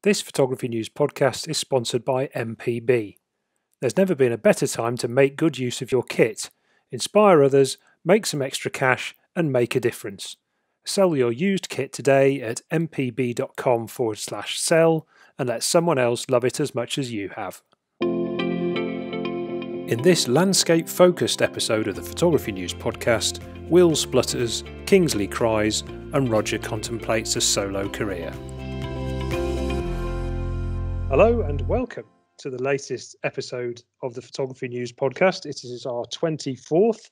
This Photography News podcast is sponsored by MPB. There's never been a better time to make good use of your kit, inspire others, make some extra cash, and make a difference. Sell your used kit today at mpb.com/sell and let someone else love it as much as you have. In this landscape-focused episode of the Photography News podcast, Will splutters, Kingsley cries, and Roger contemplates a solo career. Hello and welcome to the latest episode of the Photography News podcast. It is our 24th.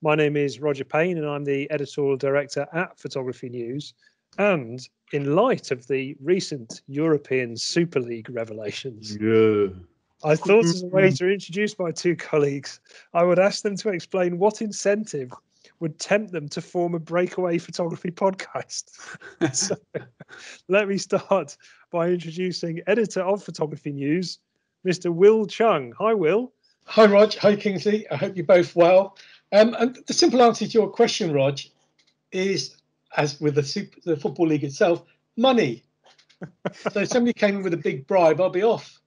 My name is Roger Payne and I'm the editorial director at Photography News. And in light of the recent European Super League revelations, I thought as a way to introduce my two colleagues, I would ask them to explain what incentive would tempt them to form a breakaway photography podcast. So, let me start by introducing editor of Photography News, Mr. Will Chung. Hi, Will. Hi, Rog. Hi, Kingsley. I hope you're both well. And the simple answer to your question, Rog, is, as with the Football League itself, money. So if somebody came in with a big bribe, I'll be off.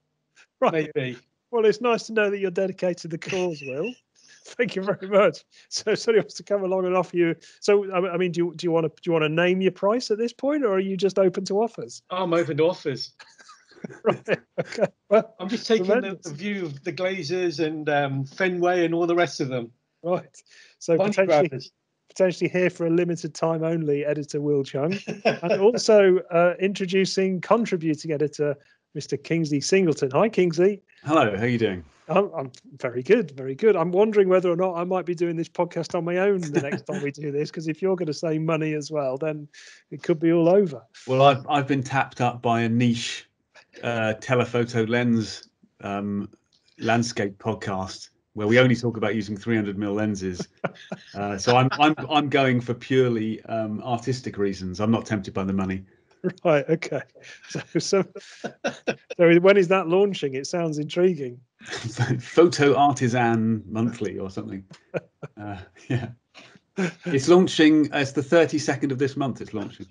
Right. Maybe. Well, it's nice to know that you're dedicated to the cause, Will. Thank you very much. So somebody wants to come along and offer you. So I mean, do you want to name your price at this point, or are you just open to offers? I'm open to offers. Right. Okay. Well, I'm just taking the view of the Glazers and Fenway and all the rest of them. Right. So potentially here for a limited time only, editor Will Chung, and also introducing contributing editor Mr. Kingsley Singleton. Hi, Kingsley. Hello. How are you doing? I'm very good, very good. I'm wondering whether or not I might be doing this podcast on my own the next time we do this, because if you're going to say money as well, then it could be all over. Well, I've been tapped up by a niche telephoto lens landscape podcast where we only talk about using 300mm lenses. So I'm going for purely artistic reasons. I'm not tempted by the money. Right. Okay. So when is that launching? It sounds intriguing. Photo Artisan Monthly or something. Yeah. It's launching. It's the 32nd of this month. It's launching.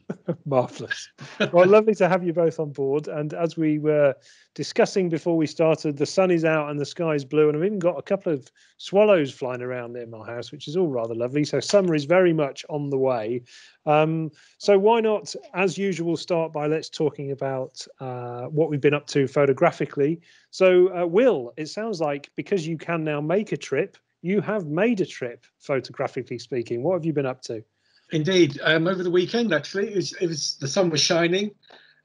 Marvellous. Well, lovely to have you both on board. And as we were discussing before we started, the sun is out and the sky is blue. And I've even got a couple of swallows flying around near my house, which is all rather lovely. So summer is very much on the way. So why not, as usual, start by let's talking about what we've been up to photographically. So Will, it sounds like because you can now make a trip, you have made a trip, photographically speaking. What have you been up to? Indeed. Over the weekend, actually, it was the sun was shining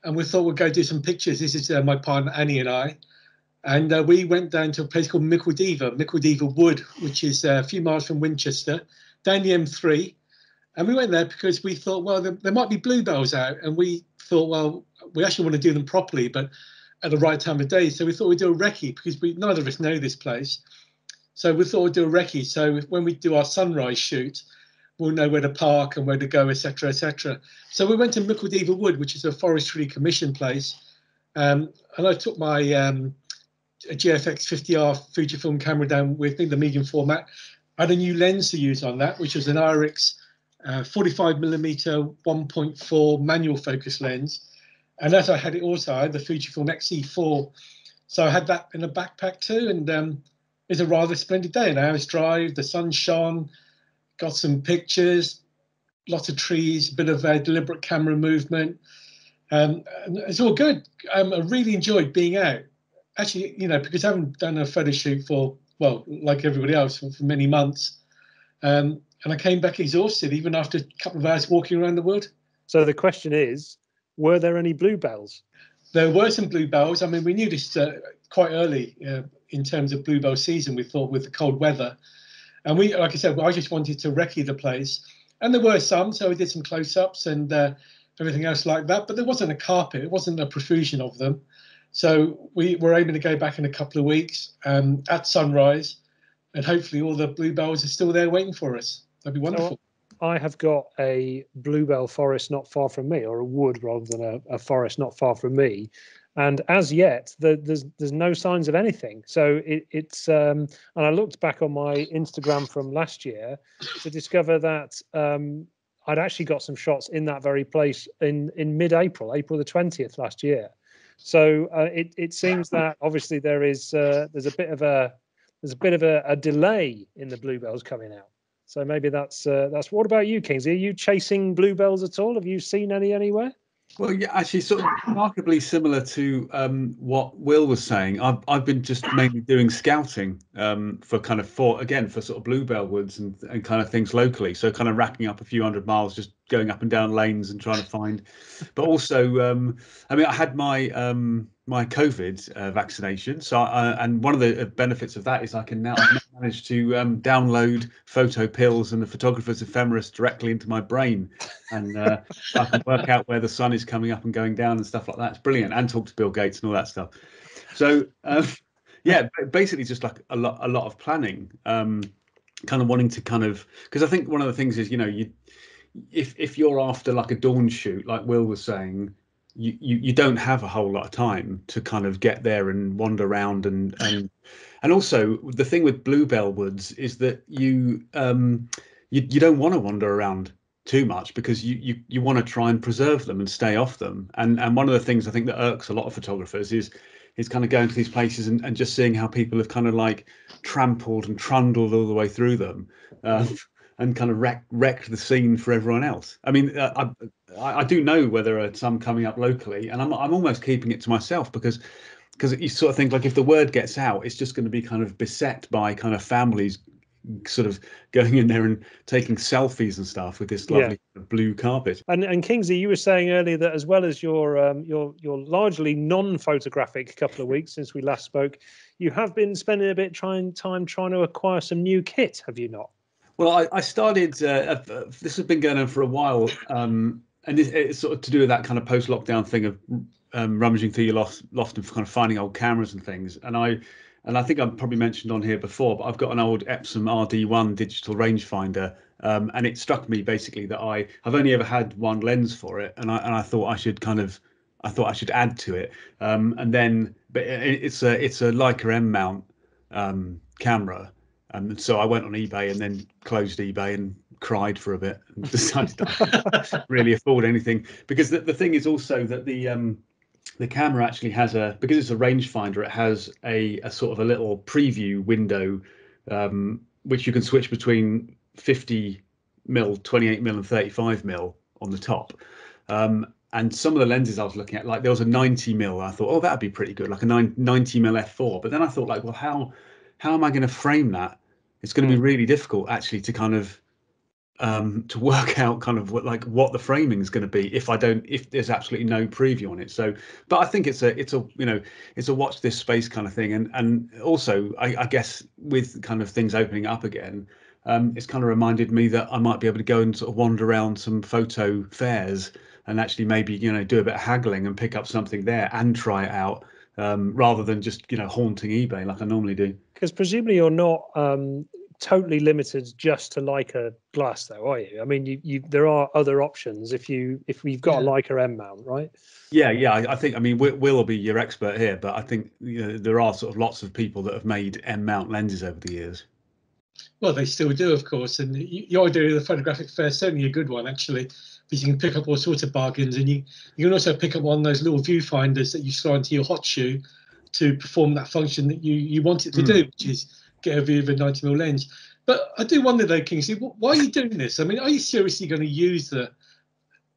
and we thought we'd go do some pictures. This is my partner, Annie, and I. And we went down to a place called Micklediva Wood, which is a few miles from Winchester, down the M3. And we went there because we thought, well, there might be bluebells out. And we thought, well, we actually want to do them properly, but at the right time of day. So we thought we'd do a recce because neither of us know this place. So we thought we'd do a recce. So when we do our sunrise shoot, we'll know where to park and where to go, etc., etc. So we went to Micklediva Wood, which is a forestry commission place. And I took my GFX 50R Fujifilm camera down with me, the medium format. I had a new lens to use on that, which was an IRIX 45mm 1.4 manual focus lens. And as I had it also, I had the Fujifilm XE4. So I had that in a backpack too. And it was a rather splendid day, an hour's drive, the sun shone, got some pictures, lots of trees, a bit of deliberate camera movement. And it's all good. I really enjoyed being out. Actually, because I haven't done a photo shoot for, well, like everybody else, for many months. And I came back exhausted, even after a couple of hours walking around the wood. So the question is, were there any bluebells? There were some bluebells. I mean, we knew this quite early in terms of bluebell season, we thought, with the cold weather. And we, like I said, I just wanted to recce the place. And there were some, so we did some close-ups and everything else like that. But there wasn't a carpet. It wasn't a profusion of them. So we were aiming to go back in a couple of weeks at sunrise. And hopefully all the bluebells are still there waiting for us. That'd be wonderful. So I have got a bluebell forest not far from me, or a wood rather than a forest not far from me. And as yet, there's no signs of anything. So it's and I looked back on my Instagram from last year to discover that I'd actually got some shots in that very place in mid-April, April the 20th last year. So it seems that obviously there's a bit of a delay in the bluebells coming out. So maybe that's. What about you, Kingsley? Are you chasing bluebells at all? Have you seen any anywhere? Well, yeah, actually, sort of remarkably similar to what Will was saying. I've been just mainly doing scouting for kind of for sort of bluebell woods and kind of things locally. So kind of racking up a few hundred miles, just going up and down lanes and trying to find. But also, I mean, I had my my COVID vaccination. So and one of the benefits of that is I've now managed to download photo pills and the photographer's ephemeris directly into my brain, and I can work out where the sun is coming up and going down and stuff like that. It's brilliant, and talk to Bill Gates and all that stuff. So yeah, basically just like a lot of planning, kind of wanting to because I think one of the things is, you know, if you're after like a dawn shoot, like Will was saying, you don't have a whole lot of time to kind of get there and wander around and also the thing with bluebell woods is that you don't want to wander around too much because you want to try and preserve them and stay off them, and one of the things I think that irks a lot of photographers is kind of going to these places and just seeing how people have kind of like trampled and trundled all the way through them, and kind of wrecked the scene for everyone else. I mean, I do know where there are some coming up locally, and I'm almost keeping it to myself because you sort of think like if the word gets out, it's just going to be kind of beset by kind of families sort of going in there and taking selfies and stuff with this lovely blue carpet. And Kingsley, you were saying earlier that as well as your largely non-photographic couple of weeks since we last spoke, you have been spending a bit trying to acquire some new kit, have you not? Well, I started. This has been going on for a while, and it's sort of to do with that kind of post-lockdown thing of rummaging through your loft and kind of finding old cameras and things. And I think I've probably mentioned on here before, but I've got an old Epson R-D1 digital rangefinder, and it struck me basically that I've only ever had one lens for it, and I thought I should add to it, and then but it's a Leica M mount camera. So I went on eBay and then closed eBay and cried for a bit and decided I couldn't really afford anything, because the thing is also that the camera actually has because it's a rangefinder, it has a sort of a little preview window, which you can switch between 50mm, 28mm and 35mm on the top. And some of the lenses I was looking at, like there was a 90mm, I thought, oh, that'd be pretty good, like a 90mm f4. But then I thought, like, well, how am I going to frame that? It's going to be really difficult actually to kind of to work out kind of what the framing is going to be if there's absolutely no preview on it. So, but I think it's a watch this space kind of thing, and also I guess with kind of things opening up again, it's kind of reminded me that I might be able to go and sort of wander around some photo fairs and actually maybe do a bit of haggling and pick up something there and try it out, rather than just haunting eBay like I normally do. Because presumably you're not totally limited just to Leica glass, though, are you? I mean, there are other options if we've got a Leica M mount, right? Yeah. I think, I mean, Will be your expert here, but I think there are sort of lots of people that have made M mount lenses over the years. Well, they still do, of course, and your idea of the photographic fair is certainly a good one, actually, because you can pick up all sorts of bargains, and you can also pick up one of those little viewfinders that you slide into your hot shoe to perform that function that you want it to do, which is get a view of a 90mm lens. But I do wonder though, Kingsley, why are you doing this? I mean, are you seriously going to use the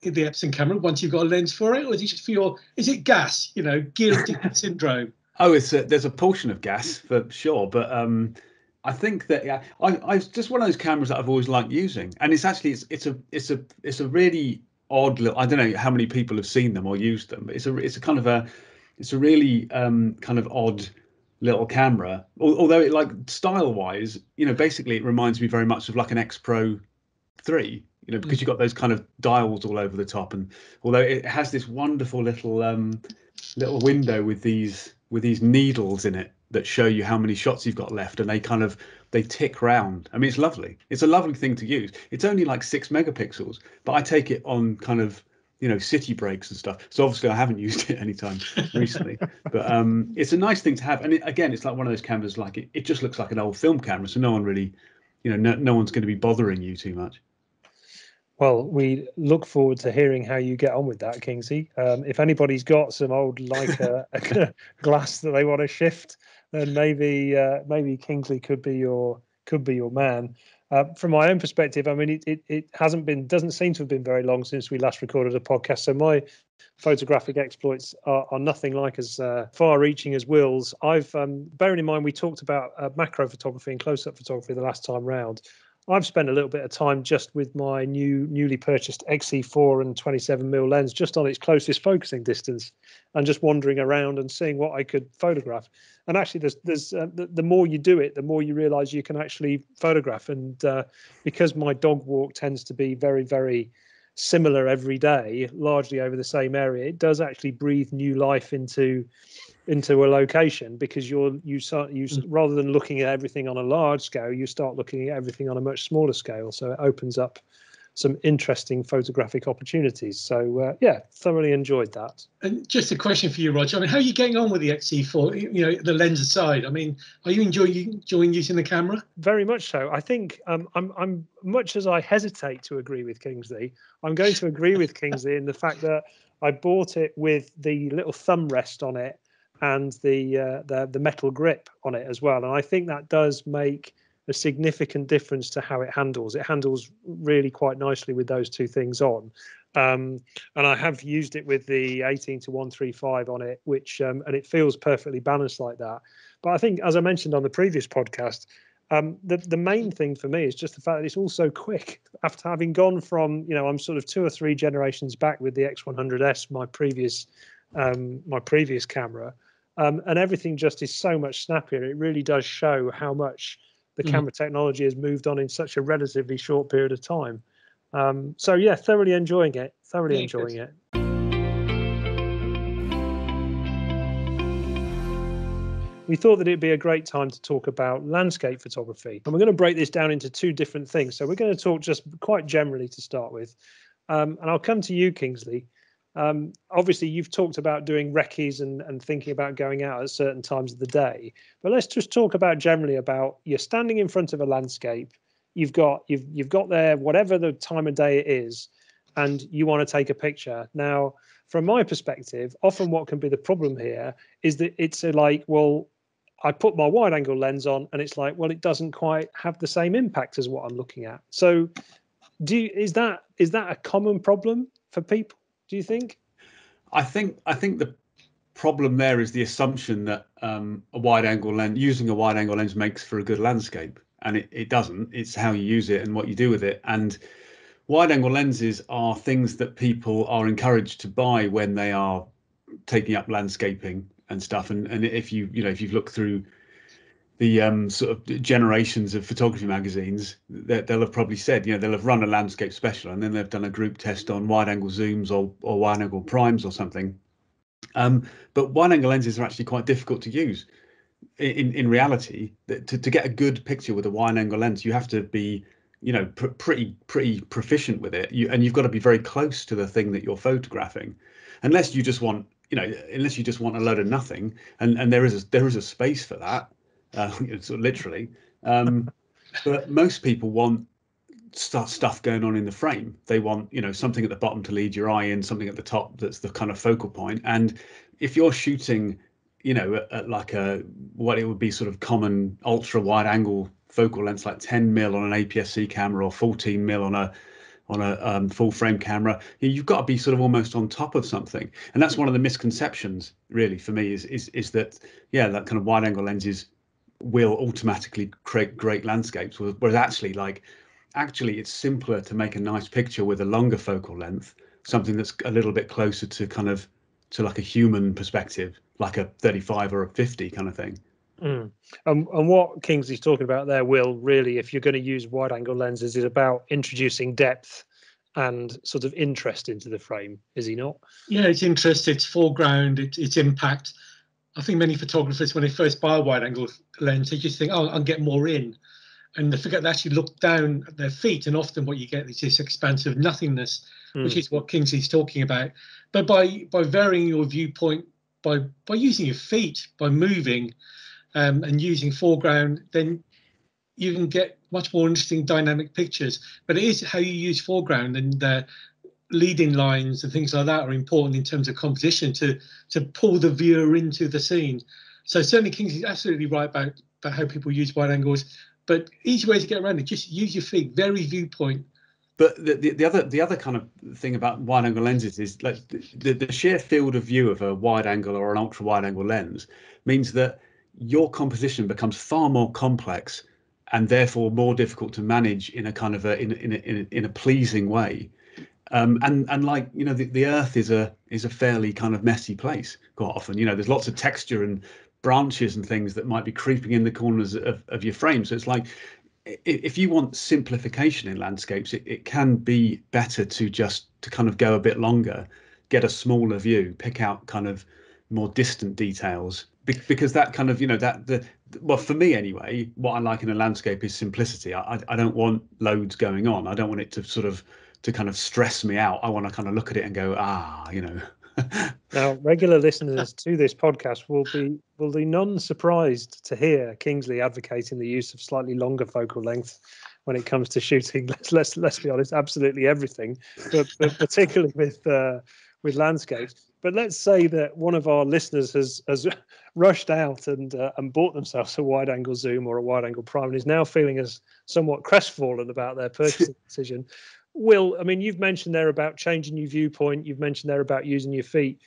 Epson camera once you've got a lens for it, or is it just for is it gas, gear addiction syndrome? Oh, there's a portion of gas for sure, but I think that I just one of those cameras that I've always liked using, and it's actually it's a really odd little. I don't know how many people have seen them or used them, but it's a really kind of odd little camera. Although it, like, style wise, basically it reminds me very much of like an X Pro 3. Because you've got those kind of dials all over the top, and although it has this wonderful little window with these needles in it that show you how many shots you've got left, and they tick round. I mean, it's lovely. It's a lovely thing to use. It's only like 6 megapixels, but I take it on kind of city breaks and stuff. So obviously I haven't used it anytime recently, but it's a nice thing to have. And again, it's like one of those cameras, like it just looks like an old film camera, so no one really, no one's going to be bothering you too much. Well, we look forward to hearing how you get on with that, Kingsley. If anybody's got some old Leica glass that they want to shift, then maybe Kingsley could be your man. From my own perspective, I mean, it doesn't seem to have been very long since we last recorded a podcast. So my photographic exploits are nothing like as far-reaching as Will's. Bearing in mind we talked about macro photography and close-up photography the last time round. I've spent a little bit of time just with my newly purchased XE4 and 27mm lens, just on its closest focusing distance, and just wandering around and seeing what I could photograph. And actually, the more you do it, the more you realise you can actually photograph. And because my dog walk tends to be very, very similar every day, largely over the same area, it does actually breathe new life into a location, because rather than looking at everything on a large scale, you start looking at everything on a much smaller scale. So it opens up some interesting photographic opportunities. So yeah, thoroughly enjoyed that. And just a question for you, Roger. I mean, how are you getting on with the XE4? You know, the lens aside. I mean, are you enjoying using the camera? Very much so. I think I'm much as I hesitate to agree with Kingsley, I'm going to agree with Kingsley in the fact that I bought it with the little thumb rest on it and the metal grip on it as well. And I think that does make a significant difference to how it handles. It handles really quite nicely with those two things on. And I have used it with the 18-135 on it, which and it feels perfectly balanced like that. But I think, as I mentioned on the previous podcast, the main thing for me is just the fact that it's all so quick. After having gone from, I'm sort of 2 or 3 generations back with the X100S, my previous camera, and everything just is so much snappier. It really does show how much the camera technology has moved on in such a relatively short period of time. So yeah, thoroughly enjoying it. We thought that it'd be a great time to talk about landscape photography. And we're going to break this down into 2 different things. So we're going to talk just quite generally to start with. And I'll come to you, Kingsley. Obviously, you've talked about doing recce's and thinking about going out at certain times of the day. But let's just talk about generally about you're standing in front of a landscape. You've got there whatever the time of day it is, and you want to take a picture. Now, from my perspective, often what can be the problem here is that it's I put my wide angle lens on and it's like, well, it doesn't quite have the same impact as what I'm looking at. So is that a common problem for people, do you think? I think the problem there is the assumption that using a wide angle lens makes for a good landscape, and it doesn't. It's how you use it and what you do with it. And wide angle lenses are things that people are encouraged to buy when they are taking up landscaping and stuff. And if you've looked through the sort of generations of photography magazines, they'll have probably said, they'll have run a landscape special and then they've done a group test on wide angle zooms or wide angle primes or something. But wide angle lenses are actually quite difficult to use. In reality, to get a good picture with a wide angle lens, you have to be pretty proficient with it, and you've got to be very close to the thing that you're photographing, unless you just want a load of nothing, and there is a space for that, sort of literally. But most people want stuff going on in the frame. They want something at the bottom to lead your eye in, something at the top that's the kind of focal point. And if you're shooting at like what it would be sort of common ultra wide angle focal length, like 10mm on an APS-C camera or 14mm on a full frame camera, you've got to be sort of almost on top of something. And that's one of the misconceptions really for me is that that kind of wide angle lenses will automatically create great landscapes, whereas actually it's simpler to make a nice picture with a longer focal length, something that's a little bit closer to like a human perspective, like a 35 or a 50 kind of thing. And what Kingsley's talking about there, Will, really, if you're going to use wide angle lenses, is about introducing depth and sort of interest into the frame, is he not? Yeah, it's interest, it's foreground, it's impact. I think many photographers, when they first buy a wide angle lens, they just think, I'll get more in. And they forget to actually look down at their feet. And often what you get is this expansive nothingness, which is what Kingsley's talking about. But by varying your viewpoint, by using your feet, by moving and using foreground, then you can get much more interesting dynamic pictures. But it is how you use foreground, and leading lines and things like that are important in terms of composition to pull the viewer into the scene. So certainly Kingsley's absolutely right about how people use wide angles, but easy way to get around it, just use your feet, very viewpoint. But the other kind of thing about wide angle lenses is like the sheer field of view of a wide angle or an ultra wide angle lens means that your composition becomes far more complex and therefore more difficult to manage in a kind of in a pleasing way. And like, you know, the Earth is a fairly kind of messy place quite often. You know, there's lots of texture and branches and things that might be creeping in the corners of your frame. So it's like, if you want simplification in landscapes, it can be better to kind of go a bit longer, get a smaller view, pick out kind of more distant details, because that kind of, you know, well, for me anyway, what I like in a landscape is simplicity. I don't want loads going on. I don't want it to kind of stress me out. I want to kind of look at it and go, you know. Now, regular listeners to this podcast will be none surprised to hear Kingsley advocating the use of slightly longer focal length when it comes to shooting. Let's be honest, absolutely everything, but particularly with landscapes. But let's say that one of our listeners has rushed out and bought themselves a wide angle zoom or a wide angle prime and is now feeling as somewhat crestfallen about their purchasing decision. Will, I mean, you've mentioned there about changing your viewpoint. You've mentioned there about using your feet.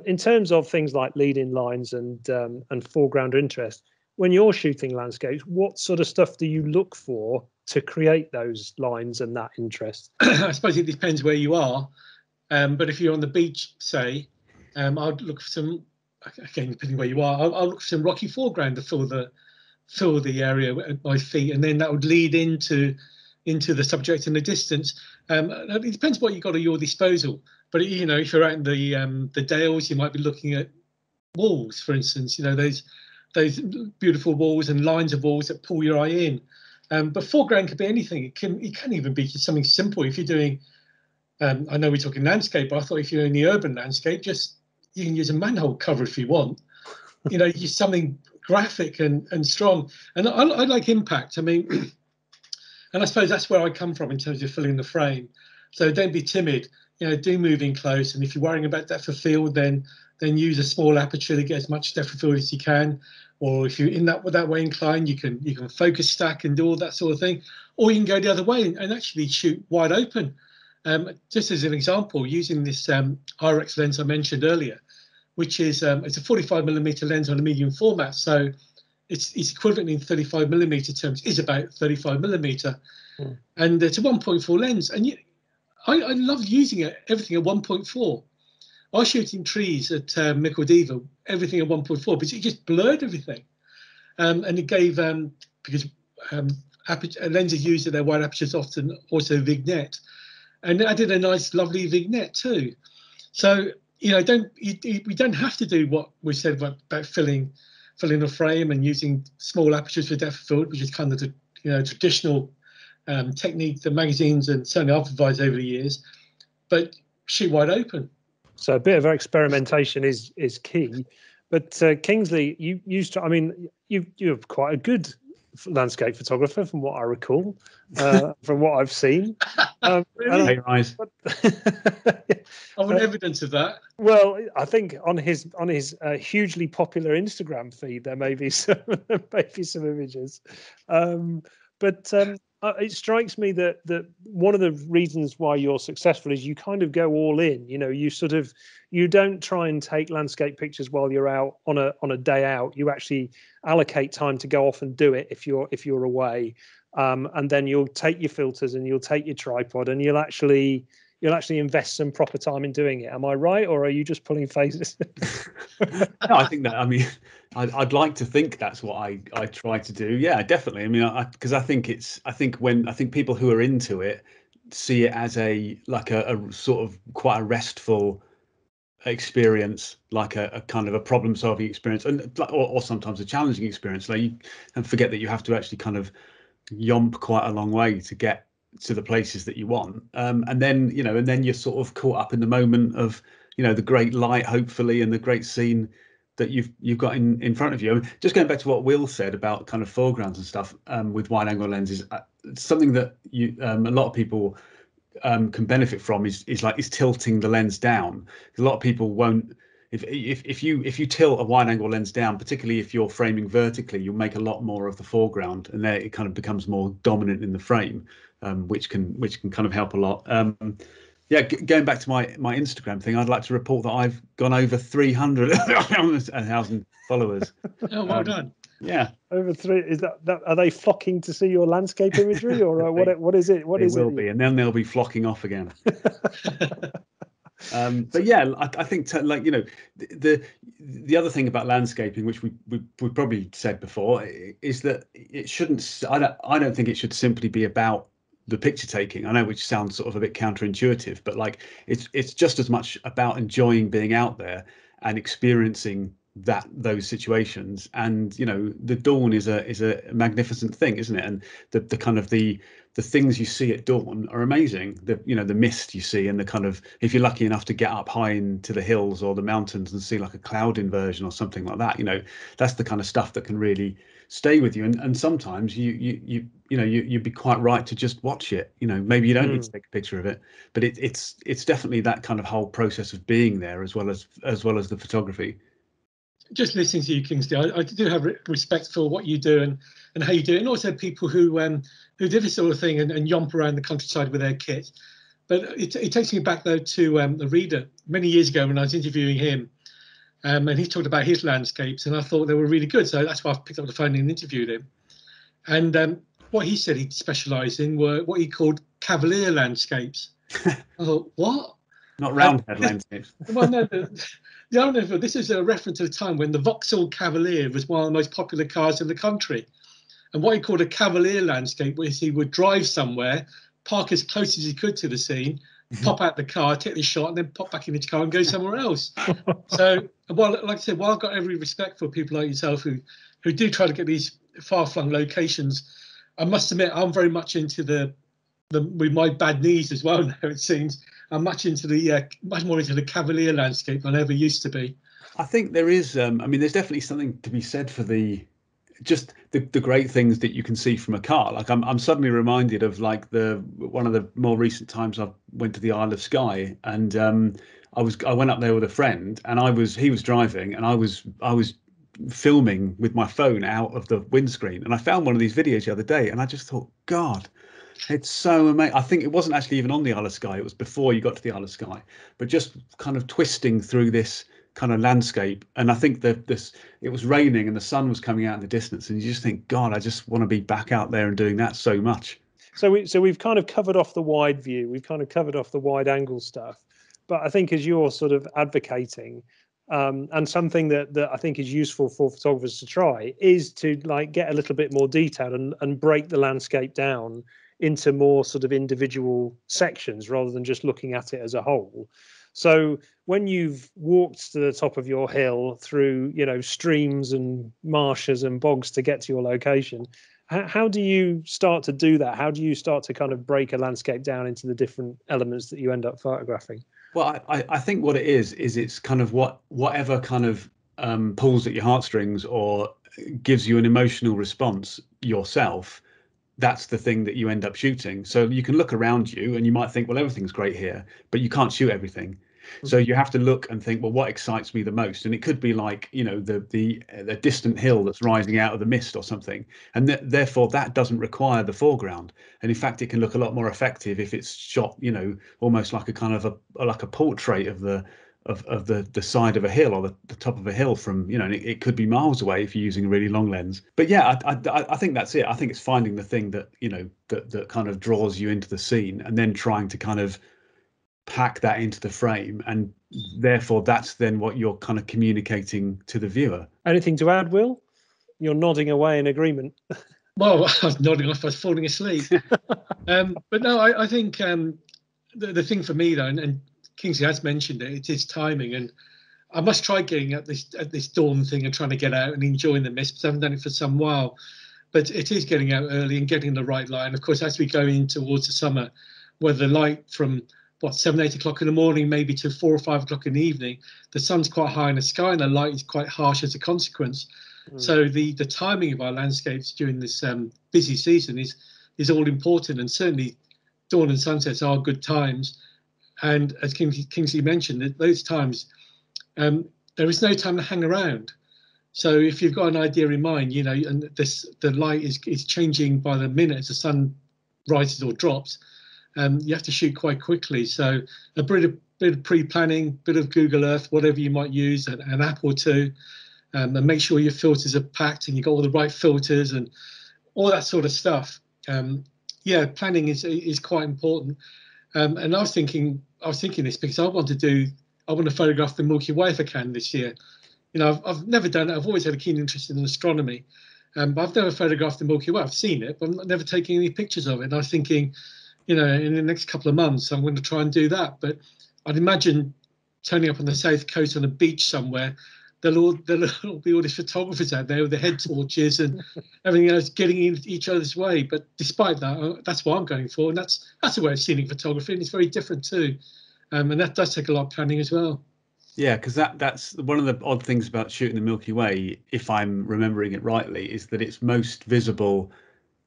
In terms of things like lead-in lines and foreground interest, when you're shooting landscapes, what sort of stuff do you look for to create those lines and that interest? I suppose it depends where you are. But if you're on the beach, say, I'd look for some, again, depending where you are, I'll look for some rocky foreground to fill the area at my feet, and then that would lead into the subject in the distance. It depends what you've got at your disposal. But, you know, if you're out in the Dales, you might be looking at walls, for instance, you know, those beautiful walls and lines of walls that pull your eye in. But foreground could be anything. It can even be just something simple. If you're doing, I know we're talking landscape, but I thought if you're in the urban landscape, you can use a manhole cover if you want. You know, use something graphic and strong. And I like impact. I mean, and I suppose that's where I come from in terms of filling the frame. So don't be timid. You know, do move in close. And if you're worrying about depth of field, then use a small aperture to get as much depth of field as you can. Or if you're in that way inclined, you can focus stack and do all that sort of thing. Or you can go the other way and actually shoot wide open. Just as an example, using this IREX lens I mentioned earlier, which is it's a 45mm lens on a medium format. So it's equivalent in 35mm terms, is about 35mm. And it's a 1.4 lens. And I love using everything at 1.4. I was shooting trees at Diva, everything at 1.4, because it just blurred everything. And it gave, because lenses used at their wide apertures often also vignette. And I did a nice, lovely vignette too. So, you know, we don't have to do what we said about filling a frame and using small apertures for depth of field, which is kind of the traditional technique that magazines and certainly I've advised over the years. But shoot wide open. So a bit of experimentation is key. But Kingsley, you used to, I mean, you're quite a good landscape photographer from what I recall, from what I've seen. Really? Hey, guys. I want evidence of that. Well, I think on his hugely popular Instagram feed there may be some images, but it strikes me that one of the reasons why you're successful is you kind of go all in. You know, you don't try and take landscape pictures while you're out on a day out. You actually allocate time to go off and do it if you're away, and then you'll take your filters and you'll take your tripod and you'll actually invest some proper time in doing it. Am I right, or are you just pulling faces? No, I think that. I mean, I'd like to think that's what I try to do. Yeah, definitely. I mean, because I think people who are into it see it as a sort of quite a restful experience, like a kind of a problem-solving experience, or sometimes a challenging experience. Like and forget that you have to actually kind of yomp quite a long way to get to the places that you want, and then you're sort of caught up in the moment of the great light, hopefully, and the great scene that you've got in front of you. I mean, just going back to what Will said about kind of foregrounds and stuff with wide angle lenses, something that a lot of people can benefit from is tilting the lens down. A lot of people won't. If you tilt a wide angle lens down, particularly if you're framing vertically, you'll make a lot more of the foreground, and there it kind of becomes more dominant in the frame, which can kind of help a lot. Yeah, going back to my Instagram thing, I'd like to report that I've gone over 300,000 followers. Oh, well done. Yeah, over 3. Is that are they flocking to see your landscape imagery, or what is it? What is it? They will be, and then they'll be flocking off again. But yeah, I think the other thing about landscaping, which we probably said before, is that it shouldn't. I don't think it should simply be about the picture taking. I know, which sounds sort of a bit counterintuitive, but like it's just as much about enjoying being out there and experiencing those situations. And the dawn is a magnificent thing, isn't it? And the kind of the things you see at dawn are amazing. The mist you see, and the kind of, if you're lucky enough to get up high into the hills or the mountains and see like a cloud inversion or something like that, that's the kind of stuff that can really stay with you. And sometimes you'd be quite right to just watch it. Maybe you don't need to take a picture of it, but it's definitely that kind of whole process of being there as well as the photography. Just listening to you, Kingsley, I do have respect for what you do and how you do it, and also people who do this sort of thing and yomp around the countryside with their kit. But it takes me back though to the reader many years ago when I was interviewing him, and he talked about his landscapes, and I thought they were really good, so that's why I picked up the phone and interviewed him. And what he said he specialised in were what he called Cavalier Landscapes. I thought, what? Not roundhead landscapes. Well, no. This is a reference to the time when the Vauxhall Cavalier was one of the most popular cars in the country. And what he called a Cavalier landscape was he would drive somewhere, park as close as he could to the scene, pop out the car, take the shot, and then pop back in his car and go somewhere else. So, like I said, while I've got every respect for people like yourself who do try to get these far-flung locations, I must admit I'm very much into with my bad knees as well now, it seems. I'm much more into the Cavalier landscape than I ever used to be. I think there is, there's definitely something to be said for the great things that you can see from a car. Like I'm suddenly reminded of like one of the more recent times I went to the Isle of Skye, and I went up there with a friend, and he was driving, and I was filming with my phone out of the windscreen, and I found one of these videos the other day, and I just thought, God, it's so amazing. I think it wasn't actually even on the Isle of Skye. It was before you got to the Isle of Skye, but just kind of twisting through this kind of landscape. And I think that it was raining and the sun was coming out in the distance, and you just think, God, I just want to be back out there and doing that so much. So we've kind of covered off the wide view. We've kind of covered off the wide angle stuff. But I think as you're sort of advocating, and something that I think is useful for photographers to try is to like get a little bit more detail and break the landscape down into more sort of individual sections rather than just looking at it as a whole. So when you've walked to the top of your hill through, streams and marshes and bogs to get to your location, how do you start to do that? How do you start to kind of break a landscape down into the different elements that you end up photographing? Well, I think what it is it's kind of whatever kind of pulls at your heartstrings or gives you an emotional response yourself. That's the thing that you end up shooting. So you can look around you and you might think, well, everything's great here, but you can't shoot everything. So you have to look and think, well, what excites me the most? And it could be like, the distant hill that's rising out of the mist or something. And therefore that doesn't require the foreground. And in fact, it can look a lot more effective if it's shot, almost like a kind of like a portrait of the side of a hill or the top of a hill from, and it could be miles away if you're using a really long lens. But yeah, I think that's it. I think it's finding the thing that, that kind of draws you into the scene and then trying to kind of pack that into the frame, and therefore that's then what you're kind of communicating to the viewer. Anything to add, Will? You're nodding away in agreement. Well, I was nodding off, I was falling asleep. But no, I think the thing for me though, and Kingsley has mentioned it is timing, and I must try getting at this dawn thing and trying to get out and enjoying the mist, because I haven't done it for some while. But it is getting out early and getting the right light. And of course, as we go in towards the summer, where the light from 7, 8 o'clock in the morning, maybe to 4 or 5 o'clock in the evening, the sun's quite high in the sky and the light is quite harsh as a consequence. So the timing of our landscapes during this busy season is all important, and certainly dawn and sunsets are good times. And as Kingsley mentioned, at those times, there is no time to hang around. So if you've got an idea in mind, you know, and the light is changing by the minute as the sun rises or drops, you have to shoot quite quickly. So a bit of pre-planning, bit of Google Earth, whatever you might use, an app or two, and make sure your filters are packed and you've got all the right filters and all that sort of stuff. Yeah, planning is quite important. And I was thinking this because I want to photograph the Milky Way if I can this year. You know, I've never done it. I've always had a keen interest in astronomy, but I've never photographed the Milky Way. I've seen it, but I've never taken any pictures of it. And I was thinking, you know, in the next couple of months, I'm going to try and do that. But I'd imagine turning up on the south coast on a beach somewhere, there'll be all these photographers out there with their head torches and everything else getting in each other's way. But despite that, that's what I'm going for, and that's a way of scenic photography, and it's very different too. And that does take a lot of planning as well. Yeah, because that's one of the odd things about shooting the Milky Way, if I'm remembering it rightly, is that it's most visible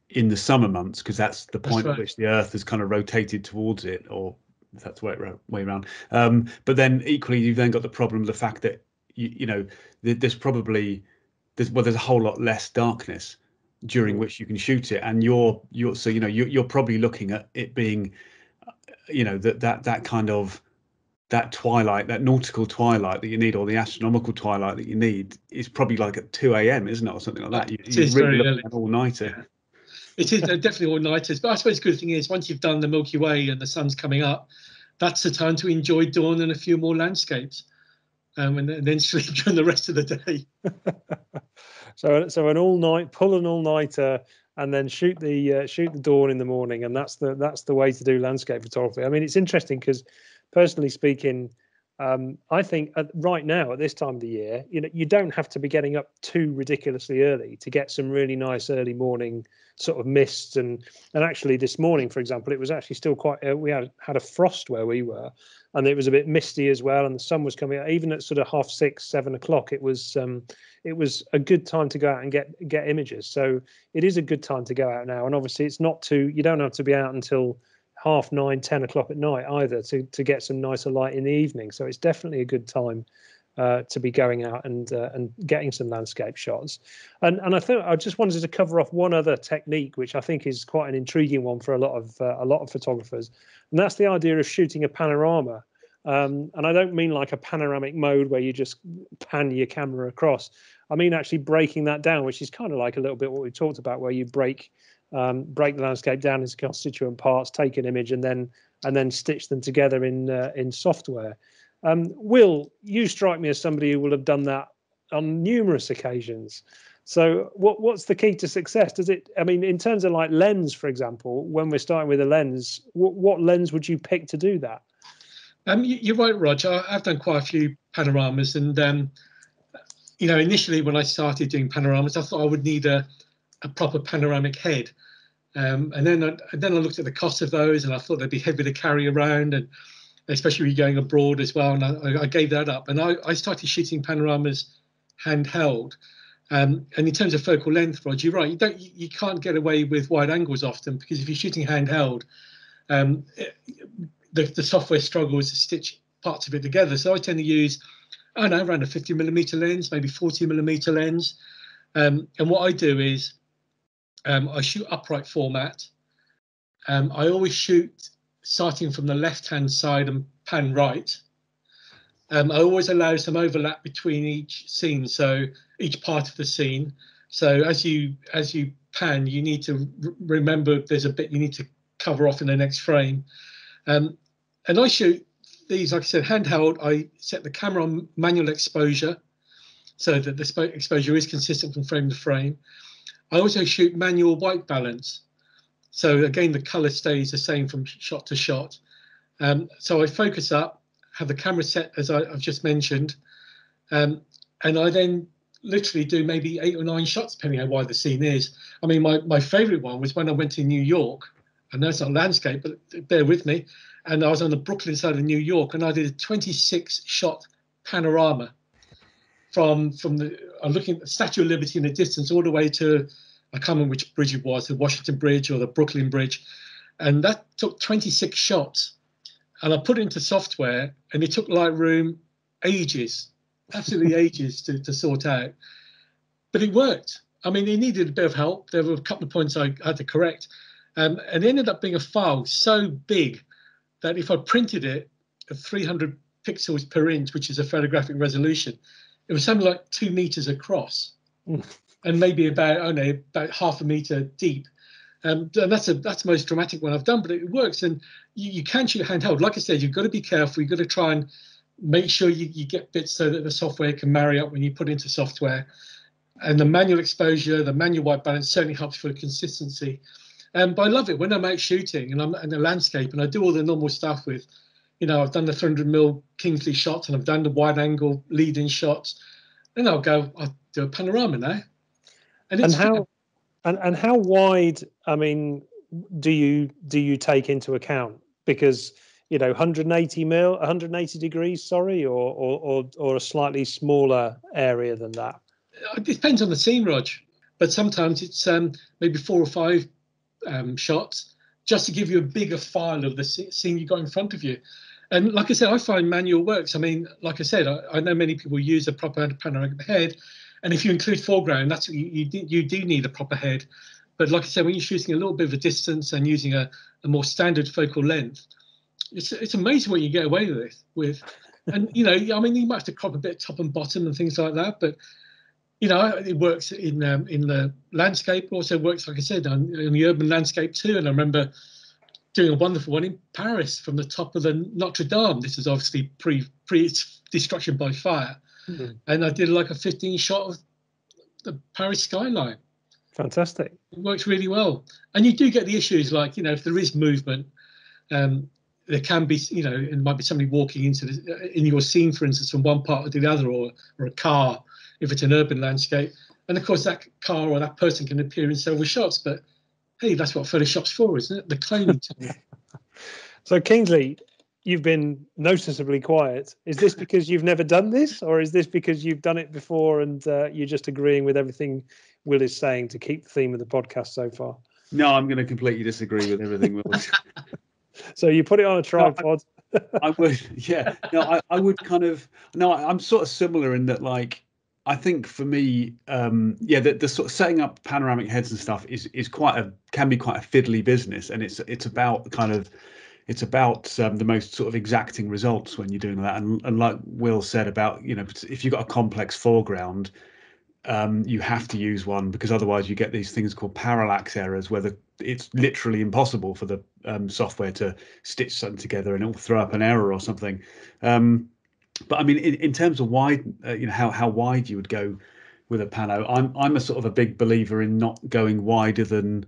in the summer months, because that's the point at which the Earth has kind of rotated towards it, or if that's the way around. But then equally, you've then got the problem of the fact that you know there's a whole lot less darkness during which you can shoot it, and you're probably looking at it being, you know, that kind of that twilight, that nautical twilight that you need, or the astronomical twilight that you need, is probably like at 2 a.m., isn't it, or something like that? It is really early. An all-nighter. Yeah. It is definitely all-nighters, but I suppose the good thing is once you've done the Milky Way and the sun's coming up, that's the time to enjoy dawn and a few more landscapes, and then sleep during the rest of the day. So an all-nighter, and then shoot the dawn in the morning, and that's the way to do landscape photography. I mean, it's interesting because, personally speaking, I think right now at this time of the year, you know, you don't have to be getting up too ridiculously early to get some really nice early morning sort of mists. And actually this morning, for example, it was actually still quite. We had a frost where we were, and it was a bit misty as well, and the sun was coming out even at sort of 6:30, 7 o'clock. It was a good time to go out and get images. So it is a good time to go out now, and obviously it's not too. You don't have to be out until 9:30, 10 o'clock at night either to get some nicer light in the evening. So it's definitely a good time to be going out and getting some landscape shots. And I think I just wanted to cover off one other technique, which I think is quite an intriguing one for a lot of photographers, and that's the idea of shooting a panorama. And I don't mean like a panoramic mode where you just pan your camera across. I mean actually breaking that down, which is kind of like a little bit what we talked about, where you break the landscape down into constituent parts, take an image, and then stitch them together in software. Will, you strike me as somebody who will have done that on numerous occasions. So what's the key to success? Does it? I mean, in terms of like lens, for example, when we're starting with a lens, what lens would you pick to do that? You're right, Roger. I've done quite a few panoramas, and you know, initially when I started doing panoramas, I thought I would need a proper panoramic head, and then I looked at the cost of those, and I thought they'd be heavy to carry around, and especially when you're going abroad as well. And I gave that up, and I started shooting panoramas handheld. And in terms of focal length, Roger, you're right. You can't get away with wide angles often, because if you're shooting handheld, the software struggles to stitch parts of it together. So I tend to use, I don't know, around a 50mm lens, maybe 40mm lens. And what I do is I shoot upright format. I always shoot starting from the left-hand side and pan right. I always allow some overlap between each scene, so each part of the scene. So as you pan, you need to remember there's a bit you need to cover off in the next frame. And I shoot these, like I said, handheld. I set the camera on manual exposure so that the exposure is consistent from frame to frame. I also shoot manual white balance. So again, the color stays the same from shot to shot. So I focus up, have the camera set as I've just mentioned, and I then literally do maybe 8 or 9 shots, depending on why the scene is. I mean, my favorite one was when I went to New York. I know it's not landscape, but bear with me. and I was on the Brooklyn side of New York, and I did a 26-shot panorama from I'm looking at the Statue of Liberty in the distance all the way to, I can't remember which bridge it was, the Washington Bridge or the Brooklyn Bridge, and that took 26 shots. And I put it into software, and it took Lightroom ages, absolutely ages to sort out. But it worked. I mean, it needed a bit of help. There were a couple of points I had to correct. And it ended up being a file so big that if I printed it at 300 pixels per inch, which is a photographic resolution, it was something like 2 meters across and maybe about half a meter deep. And that's the most dramatic one I've done, but it works. And you can shoot handheld. Like I said, you've got to be careful. You've got to try and make sure you get bits so that the software can marry up when you put into software. And the manual exposure, the manual white balance certainly helps for consistency. But I love it when I'm out shooting and I'm in a landscape and I do all the normal stuff with, I've done the 300mm Kingsley shots and I've done the wide angle lead-in shots. Then I'll do a panorama now. And how wide, I mean, do you take into account? Because 180 degrees, sorry, or a slightly smaller area than that. It depends on the scene, Rog. But sometimes it's maybe 4 or 5 shots just to give you a bigger file of the scene you got in front of you. And like I said, I find manual works. I mean, like I said, I know many people use a proper panoramic head. And if you include foreground, that's you do need a proper head. But like I said, when you're shooting a little bit of a distance and using a more standard focal length, it's amazing what you get away with. And I mean, you might have to crop a bit top and bottom and things like that, but it works in the landscape. Also works, like I said, in the urban landscape too. And I remember doing a wonderful one in Paris from the top of the Notre Dame. This is obviously pre its destruction by fire. Mm-hmm. And I did like a 15 shot of the Paris skyline. Fantastic. It works really well. And you do get the issues like, if there is movement, there can be, it might be somebody walking in your scene, for instance, from one part to the other, or a car, if it's an urban landscape. And of course, that car or that person can appear in several shots. But hey, that's what Photoshop's for, isn't it? The cloning tool. So, Kingsley, you've been noticeably quiet. Is this because you've never done this, or is this because you've done it before and you're just agreeing with everything Will is saying to keep the theme of the podcast so far? No, I'm going to completely disagree with everything Will. So you put it on a tripod. No, I would, yeah. No, I would kind of. No, I'm sort of similar in that, like, I think for me, the sort of setting up panoramic heads and stuff can be quite a fiddly business, and it's about the most sort of exacting results when you're doing that. And like Will said about, if you've got a complex foreground, you have to use one, because otherwise you get these things called parallax errors, where it's literally impossible for the software to stitch something together, and it will throw up an error or something. But I mean, in terms of wide, how wide you would go with a pano, I'm a sort of a big believer in not going wider than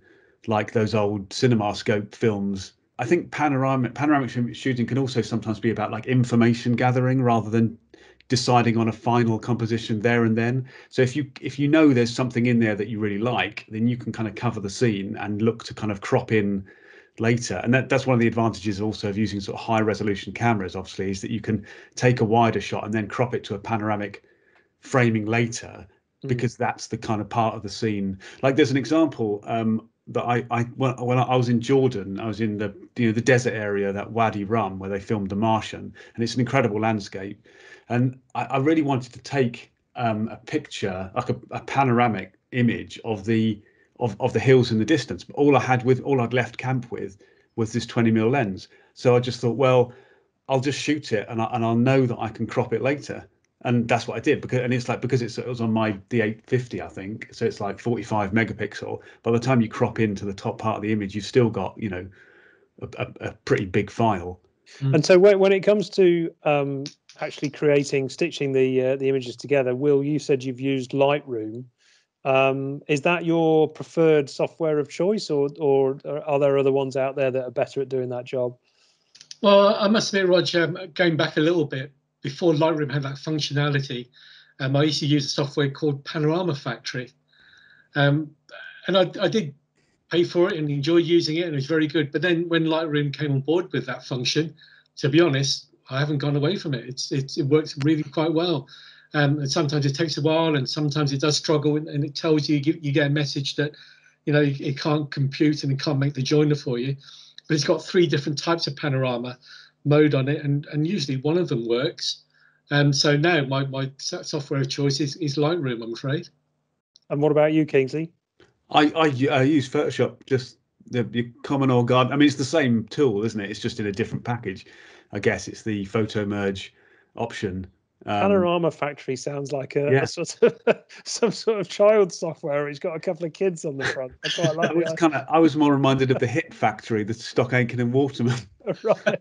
like those old CinemaScope films. I think panoramic shooting can also sometimes be about like information gathering rather than deciding on a final composition there and then. So if you know there's something in there that you really like, then you can kind of cover the scene and look to kind of crop in later. And that's one of the advantages also of using sort of high resolution cameras, obviously, is that you can take a wider shot and then crop it to a panoramic framing later, because that's the kind of part of the scene. Like there's an example that when I was in Jordan, I was in the desert area, that Wadi Rum, where they filmed The Martian, and it's an incredible landscape. And I really wanted to take a picture, like a panoramic image of the hills in the distance. But all I'd left camp with was this 20mm lens. So I just thought, well, I'll just shoot it and I'll know that I can crop it later. And that's what I did, because it was on my D850, I think. So it's like 45 megapixel. By the time you crop into the top part of the image, you've still got, a pretty big file. And so when it comes to actually stitching the images together, Will, you said you've used Lightroom. Is that your preferred software of choice, or are there other ones out there that are better at doing that job? Well, I must admit, Roger, going back a little bit, before Lightroom had that functionality, I used to use a software called Panorama Factory. And I did paid for it and enjoyed using it, and it was very good. But then when Lightroom came on board with that function, to be honest, I haven't gone away from it. It works really quite well. And sometimes it takes a while, and sometimes it does struggle, and it tells you get a message that, you know, it can't compute and it can't make the joiner for you. But it's got 3 different types of panorama mode on it, and usually one of them works. So now my software of choice is Lightroom, I'm afraid. And what about you, Kingsley? I use Photoshop, just the common old garden. I mean, it's the same tool, isn't it? It's just in a different package. I guess it's the photo merge option. Panorama Factory sounds like a sort of some sort of child software. It's got a couple of kids on the front. I quite like it. I was more reminded of the Hit Factory, the Stock Aitken and Waterman. Right.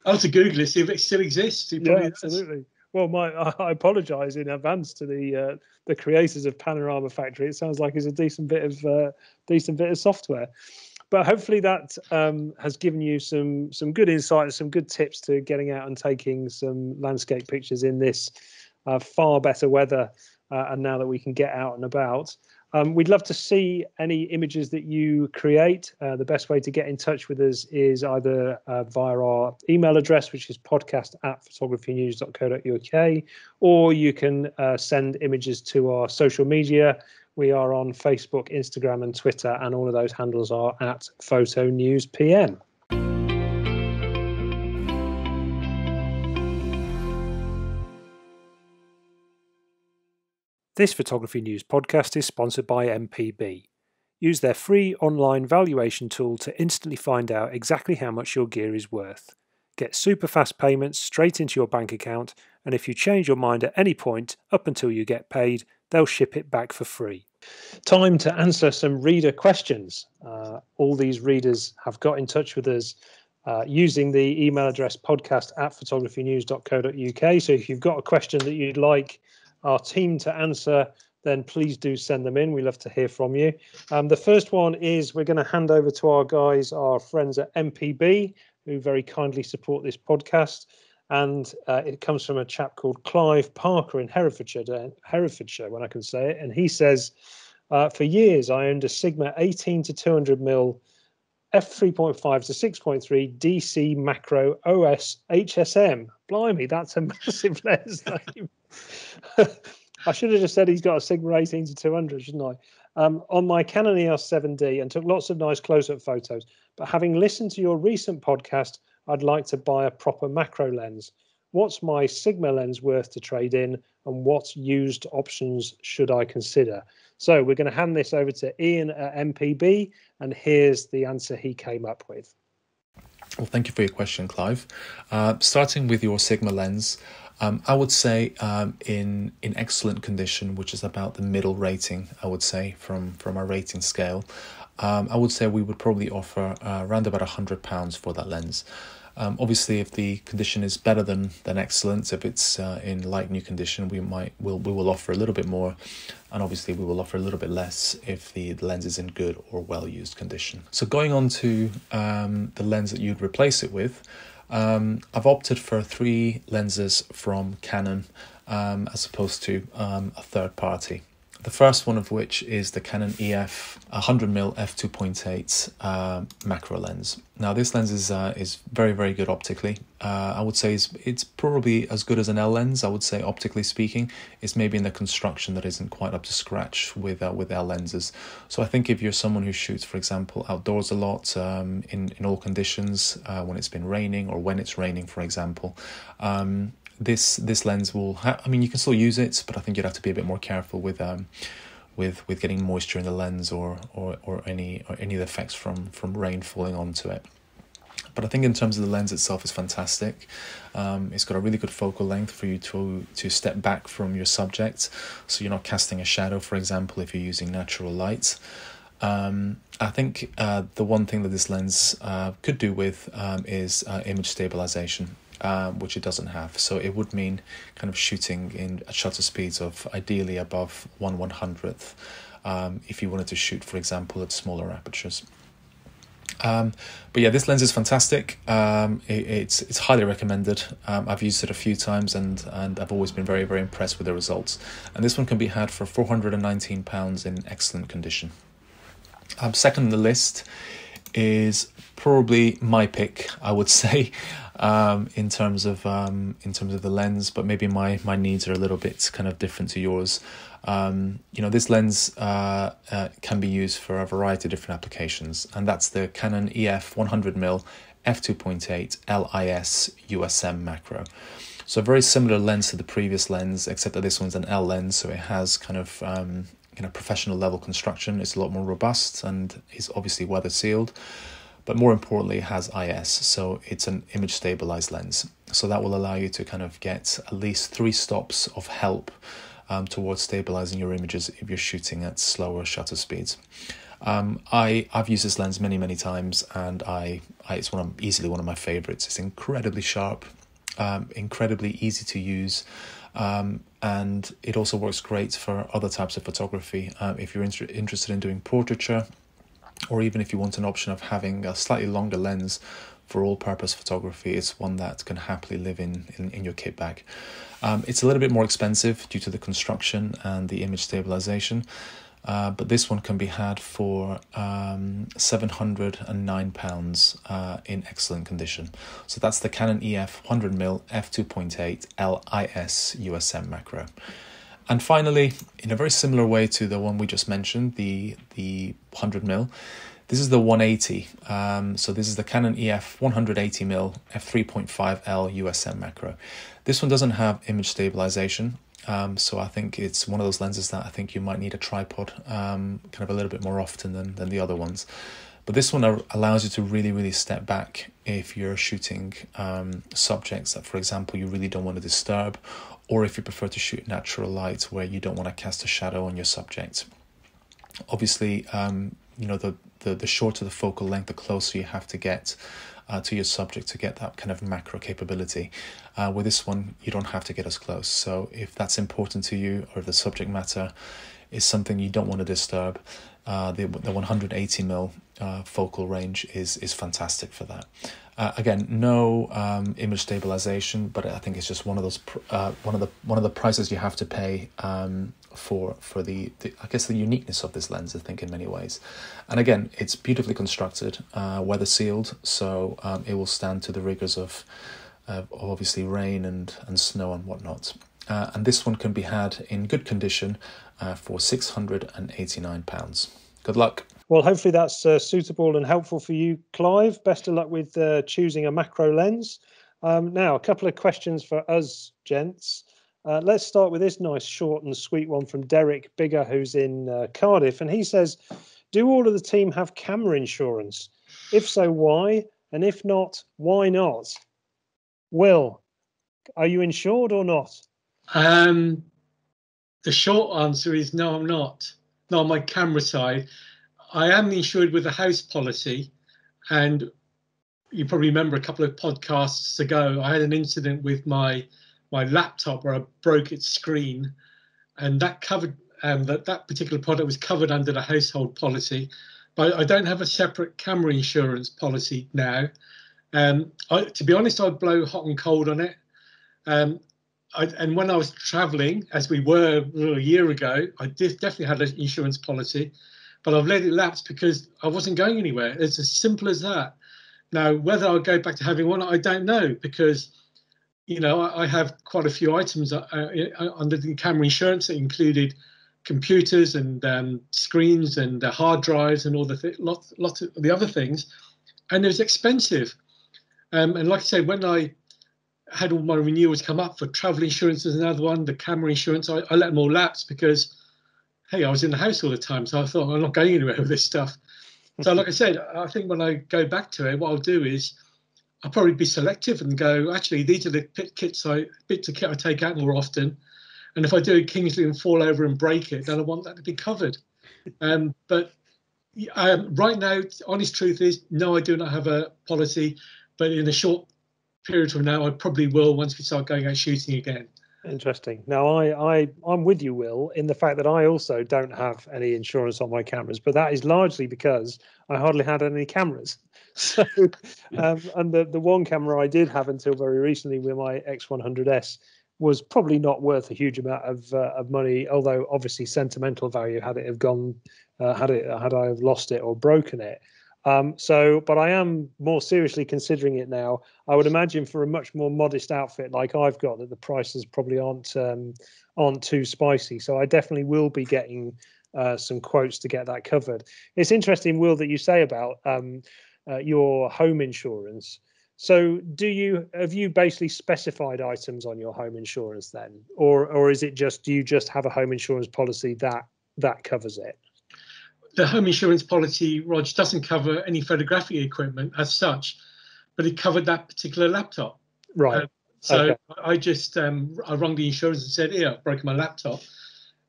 I'll have to Google it, see if it still exists. Yeah, absolutely. Well, I apologise in advance to the creators of Panorama Factory. It sounds like it's a decent bit of software. But hopefully that has given you some good insight, some good tips to getting out and taking some landscape pictures in this far better weather. And now that we can get out and about, we'd love to see any images that you create. The best way to get in touch with us is either via our email address, which is podcast@photographynews.co.uk, or you can send images to our social media. We are on Facebook, Instagram and Twitter, and all of those handles are at PhotoNewsPM. This Photography News podcast is sponsored by MPB. Use their free online valuation tool to instantly find out exactly how much your gear is worth. Get super fast payments straight into your bank account, and if you change your mind at any point up until you get paid, they'll ship it back for free. Time to answer some reader questions. All these readers have got in touch with us using the email address podcast@photographynews.co.uk. So if you've got a question that you'd like our team to answer, then please do send them in. We love to hear from you. The first one is we're going to hand over to our friends at MPB, who very kindly support this podcast. And it comes from a chap called Clive Parker in Herefordshire, when I can say it. And he says, for years, I owned a Sigma 18 to 200mm f3.5 to 6.3 DC Macro OS HSM. Blimey, that's a massive lens name. I should have just said he's got a Sigma 18 to 200, shouldn't I? On my Canon EOS 7D, and took lots of nice close-up photos. But having listened to your recent podcast, I'd like to buy a proper macro lens. What's my Sigma lens worth to trade in, and what used options should I consider? So we're going to hand this over to Ian at MPB, and here's the answer he came up with. Well, thank you for your question, Clive. Starting with your Sigma lens, I would say in excellent condition, which is about the middle rating, I would say, from our rating scale. I would say we would probably offer around about £100 for that lens. Obviously, if the condition is better than excellent, if it's in light new condition, we will offer a little bit more, and obviously we will offer a little bit less if the lens is in good or well used condition. So going on to the lens that you'd replace it with, I've opted for 3 lenses from Canon as opposed to a third party. The first one of which is the Canon EF 100mm f2.8 macro lens. Now this lens is very, very good optically. I would say it's probably as good as an L lens. I would say optically speaking, it's maybe in the construction that isn't quite up to scratch with L lenses. So I think if you're someone who shoots, for example, outdoors a lot in all conditions, when it's been raining or when it's raining, for example, this lens will I mean, you can still use it, but I think you'd have to be a bit more careful with getting moisture in the lens or any of the effects from rain falling onto it. But I think in terms of the lens itself, is fantastic. It's got a really good focal length for you to step back from your subject, so you're not casting a shadow, for example, if you're using natural light. I think the one thing that this lens could do with is image stabilization. Which it doesn't have, so it would mean kind of shooting in at shutter speeds of ideally above 1/100th if you wanted to shoot, for example, at smaller apertures. But yeah, this lens is fantastic. It's highly recommended. I've used it a few times and I've always been very, very impressed with the results. And this one can be had for £419 in excellent condition. Second on the list is probably my pick, I would say, in terms of the lens, but maybe my needs are a little bit kind of different to yours. This lens can be used for a variety of different applications, and that's the Canon EF 100mm f2.8 LIS USM Macro. So a very similar lens to the previous lens, except that this one's an L lens, so it has kind of professional level construction. It's a lot more robust and is obviously weather sealed, but more importantly, it has IS, so it's an image stabilized lens. So that will allow you to kind of get at least 3 stops of help towards stabilizing your images if you're shooting at slower shutter speeds. I've used this lens many times, and it's easily one of my favorites. It's incredibly sharp, incredibly easy to use, and it also works great for other types of photography. If you're interested in doing portraiture, or even if you want an option of having a slightly longer lens for all-purpose photography, it's one that can happily live in your kit bag. It's a little bit more expensive due to the construction and the image stabilization, but this one can be had for £709 in excellent condition. So that's the Canon EF 100mm f2.8 LIS USM Macro. And finally, in a very similar way to the one we just mentioned, the 100mm, this is the 180. So this is the Canon EF 180mm f3.5L USM Macro. This one doesn't have image stabilization, so I think it's one of those lenses that I think you might need a tripod kind of a little bit more often than the other ones. But this one allows you to really step back if you're shooting subjects that, for example, you really don't want to disturb, or if you prefer to shoot natural light where you don't want to cast a shadow on your subject. Obviously, the shorter the focal length, the closer you have to get to your subject to get that kind of macro capability. With this one, you don't have to get as close. So if that's important to you, or if the subject matter is something you don't want to disturb, the 180mm focal range is fantastic for that. Again, no image stabilization, but I think it's just one of those one of the prices you have to pay for the I guess the uniqueness of this lens, I think, in many ways. And again, it's beautifully constructed, weather sealed, so it will stand to the rigors of obviously rain and snow and whatnot. And this one can be had in good condition for £689. Good luck. Well, hopefully that's suitable and helpful for you, Clive. Best of luck with choosing a macro lens. Now, a couple of questions for us, gents. Let's start with this nice, short and sweet one from Derek Bigger, who's in Cardiff. And he says, do all of the team have camera insurance? If so, why? And if not, why not? Will, are you insured or not? The short answer is no, I'm not. Not on my camera side. I am insured with a house policy, and you probably remember a couple of podcasts ago, I had an incident with my laptop where I broke its screen, and that covered that particular product was covered under the household policy. But I don't have a separate camera insurance policy now. To be honest, I'd blow hot and cold on it. And when I was traveling, as we were a year ago, I definitely had an insurance policy, but I've let it lapse because I wasn't going anywhere. It's as simple as that. Now, whether I'll go back to having one, I don't know, because, I have quite a few items under the camera insurance that included computers and screens and hard drives and all the lots of the other things, and it was expensive. And like I said, when I had all my renewals come up for travel insurance as another one, the camera insurance, I let them all lapse because, hey, I was in the house all the time. So I thought, I'm not going anywhere with this stuff. So like I said, I think when I go back to it, what I'll do is I'll probably be selective and go, actually, these are the bits of kit I take out more often. And if I do a Kingsley and fall over and break it, then I want that to be covered. But right now, honest truth is, no, I do not have a policy. But in a short period from now, I probably will once we start going out shooting again. Interesting. Now, I'm with you, Will, in the fact that I also don't have any insurance on my cameras, but that is largely because I hardly had any cameras. So, and the one camera I did have until very recently with my X100S was probably not worth a huge amount of money, although obviously sentimental value had it have gone, had I have lost it or broken it. But I am more seriously considering it now. I would imagine for a much more modest outfit like I've got, that the prices probably aren't too spicy. So I definitely will be getting some quotes to get that covered. It's interesting, Will, that you say about your home insurance. So have you basically specified items on your home insurance then, or is it just, do you just have a home insurance policy that covers it? The home insurance policy, Rog, doesn't cover any photographic equipment as such, but it covered that particular laptop. Right. So okay. I just I rung the insurance and said, "Here, I've broken my laptop,"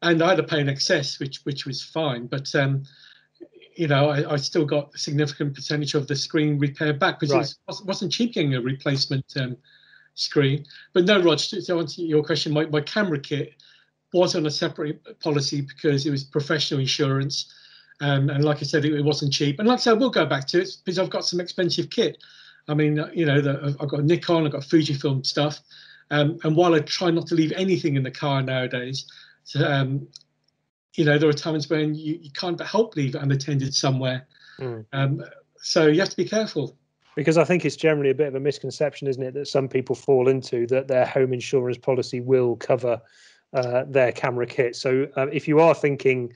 and I had to pay an excess, which was fine. But I still got a significant percentage of the screen repaired back, because it wasn't cheap getting a replacement screen. But no, Rog, to answer your question, my camera kit was on a separate policy because it was professional insurance. And like I said, it wasn't cheap. And like I said, we'll go back to it because I've got some expensive kit. I mean, I've got Nikon, I've got Fujifilm stuff. And while I try not to leave anything in the car nowadays, there are times when you can't help leave it unattended somewhere. So you have to be careful. Because I think it's generally a bit of a misconception, isn't it, that some people fall into, that their home insurance policy will cover their camera kit. So if you are sitting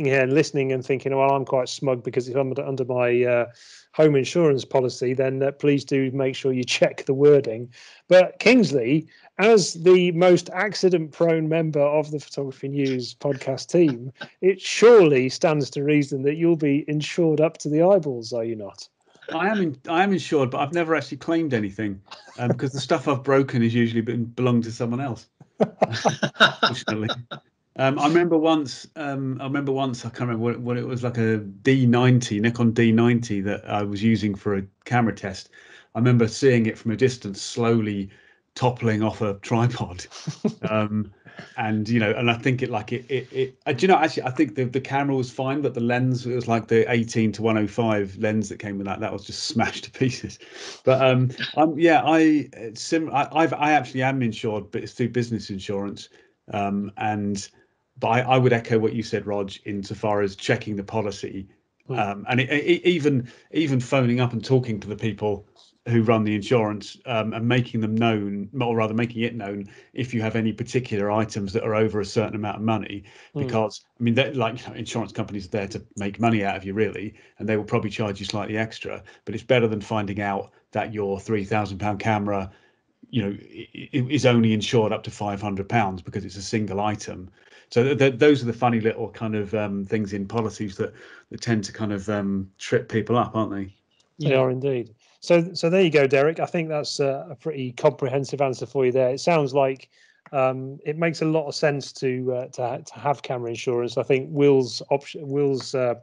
here and listening and thinking, well, I'm quite smug because it's under my home insurance policy, then please do make sure you check the wording. But Kingsley, as the most accident-prone member of the Photography News podcast team, it surely stands to reason that you'll be insured up to the eyeballs, are you not? I am insured, but I've never actually claimed anything because the stuff I've broken has usually belonged to someone else. Fortunately, I remember once. I can't remember what it was, like a D90, Nikon D90 that I was using for a camera test. I remember seeing it from a distance slowly toppling off a tripod. And I think actually I think the camera was fine, but the lens, it was like the 18 to 105 lens that came with that was just smashed to pieces. But I actually am insured, but it's through business insurance. But I would echo what you said, Rog, insofar as checking the policy, and even phoning up and talking to the people who run the insurance, and making it known if you have any particular items that are over a certain amount of money, because I mean, insurance companies are there to make money out of you, really, and they will probably charge you slightly extra, but it's better than finding out that your £3,000 camera is only insured up to £500 because it's a single item. So those are the funny little kind of things in policies that tend to kind of trip people up, aren't they? They are indeed. So there you go, Derek. I think that's a pretty comprehensive answer for you there. It sounds like it makes a lot of sense to have camera insurance. I think Will's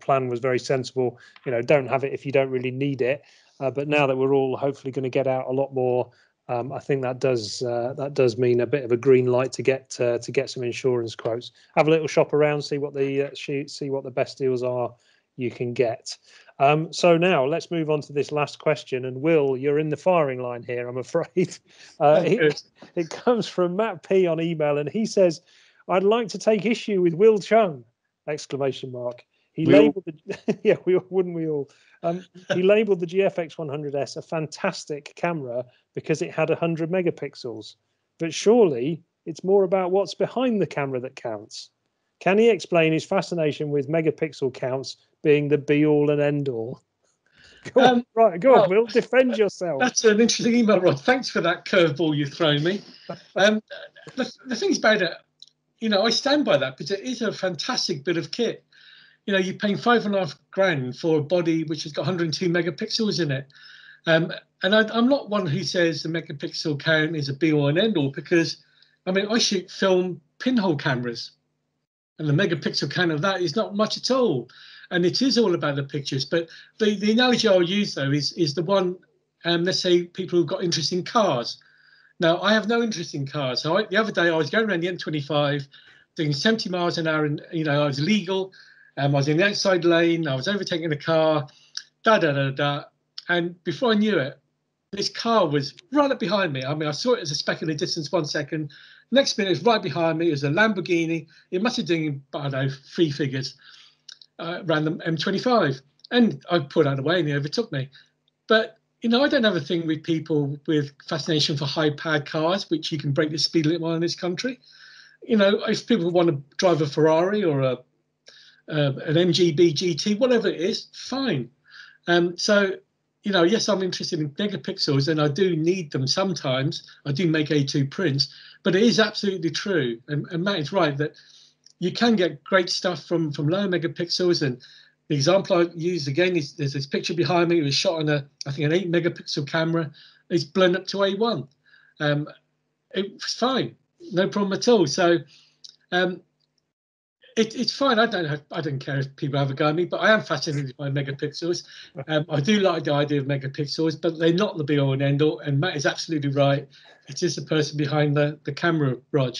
plan was very sensible. Don't have it if you don't really need it. But now that we're all hopefully going to get out a lot more, I think that does mean a bit of a green light to get some insurance quotes. Have a little shop around, see what the best deals are you can get. So now let's move on to this last question. And Will, you're in the firing line here, I'm afraid. It comes from Matt P on email, and he says, "I'd like to take issue with Will Chung!" ! He labelled wouldn't we all? He labelled the GFX 100S a fantastic camera because it had 100 megapixels. But surely it's more about what's behind the camera that counts. Can he explain his fascination with megapixel counts being the be-all and end-all? Go on, Will, defend yourself. That's an interesting email, Rod. Thanks for that curveball you've thrown me. The thing about it, I stand by that because it is a fantastic bit of kit. You're paying $5,500 for a body which has got 102 megapixels in it. And I'm not one who says the megapixel count is a be-all and end-all, because, I shoot film pinhole cameras, and the megapixel count of that is not much at all. And it is all about the pictures. But the analogy I'll use, though, is the one, let's say people who've got interest in cars. Now, I have no interest in cars. So the other day I was going around the M25 doing 70 miles an hour, and I was legal. I was in the outside lane. I was overtaking a car, and before I knew it, this car was right up behind me. I saw it as a speck in the distance 1 second. Next minute, it's right behind me. It was a Lamborghini. It must have been, I don't know, 3 figures, random M25. And I pulled out of the way and he overtook me. But, I don't have a thing with people with fascination for high-powered cars, which you can break the speed limit on in this country. If people want to drive a Ferrari or an MGB GT, whatever it is, fine. So, yes, I'm interested in megapixels and I do need them sometimes. I do make A2 prints, but it is absolutely true. And Matt is right that you can get great stuff from lower megapixels. And the example I used again is there's this picture behind me. It was shot on I think an 8 megapixel camera. It's blown up to A1. It was fine, no problem at all. So it's fine. I don't care if people have a go at me, but I am fascinated by megapixels. I do like the idea of megapixels, but they're not the be all and end all. And Matt is absolutely right. It's just the person behind the camera, Rog.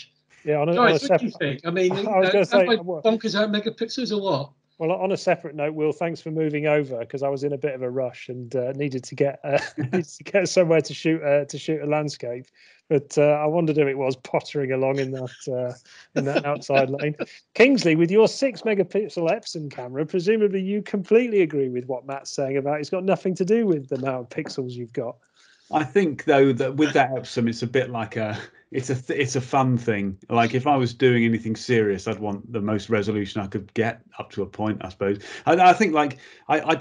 Yeah, Guys, what do you think? I mean, I was going to say, bonkers out megapixels or what? Well, on a separate note, Will, thanks for moving over because I was in a bit of a rush and needed to get somewhere to shoot a landscape. But I wondered who it was pottering along in that outside lane. Kingsley, with your 6-megapixel Epson camera, presumably you completely agree with what Matt's saying about it's got nothing to do with the amount of pixels you've got. I think though that with that Epson, it's a bit like it's a fun thing. Like if I was doing anything serious, I'd want the most resolution I could get up to a point, I suppose. I think like I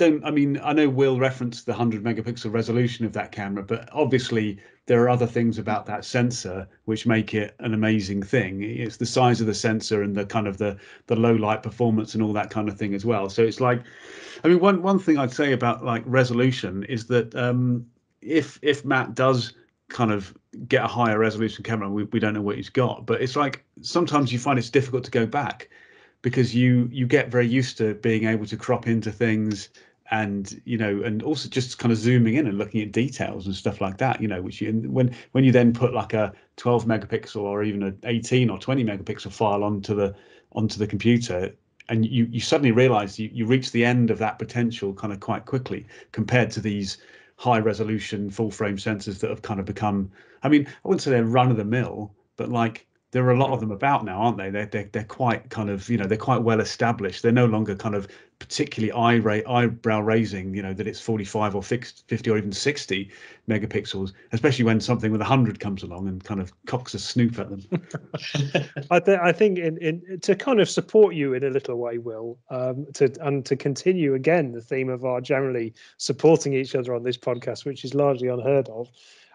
know Will referenced the 100 megapixel resolution of that camera, but obviously there are other things about that sensor which make it an amazing thing. It's the size of the sensor and the kind of the low light performance and all that kind of thing as well. So it's like, I mean, one thing I'd say about like resolution is that if Matt does kind of get a higher resolution camera, we don't know what he's got, but it's like sometimes you find it's difficult to go back because you get very used to being able to crop into things and and also just kind of zooming in and looking at details and stuff like that, which when you then put like a 12 megapixel or even an 18 or 20 megapixel file onto the computer, and you suddenly realize you reach the end of that potential kind of quite quickly compared to these high resolution full frame sensors that have kind of become, I mean, I wouldn't say they're run of the mill, but like there are a lot of them about now, aren't they? They're quite kind of, they're quite well established. They're no longer kind of particularly eyebrow raising, that it's 45 or 50 or even 60 megapixels, especially when something with 100 comes along and kind of cocks a snoop at them. I think in to kind of support you in a little way, Will, to continue again the theme of our generally supporting each other on this podcast, which is largely unheard of.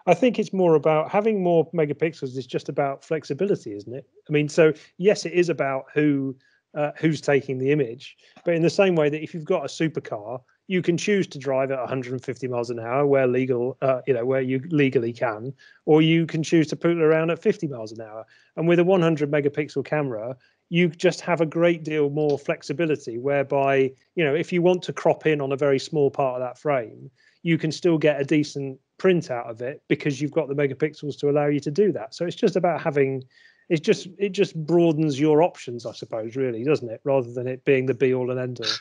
I think it's more about having more megapixels is just about flexibility, isn't it? I mean, so yes, it is about who's taking the image, but in the same way that if you've got a supercar, you can choose to drive at 150 miles an hour where legal, where you legally can, or you can choose to put it around at 50 miles an hour. And with a 100 megapixel camera, you just have a great deal more flexibility whereby, if you want to crop in on a very small part of that frame, you can still get a decent print out of it because you've got the megapixels to allow you to do that. So it's just about it just broadens your options, I suppose, really, doesn't it? Rather than it being the be all and end all.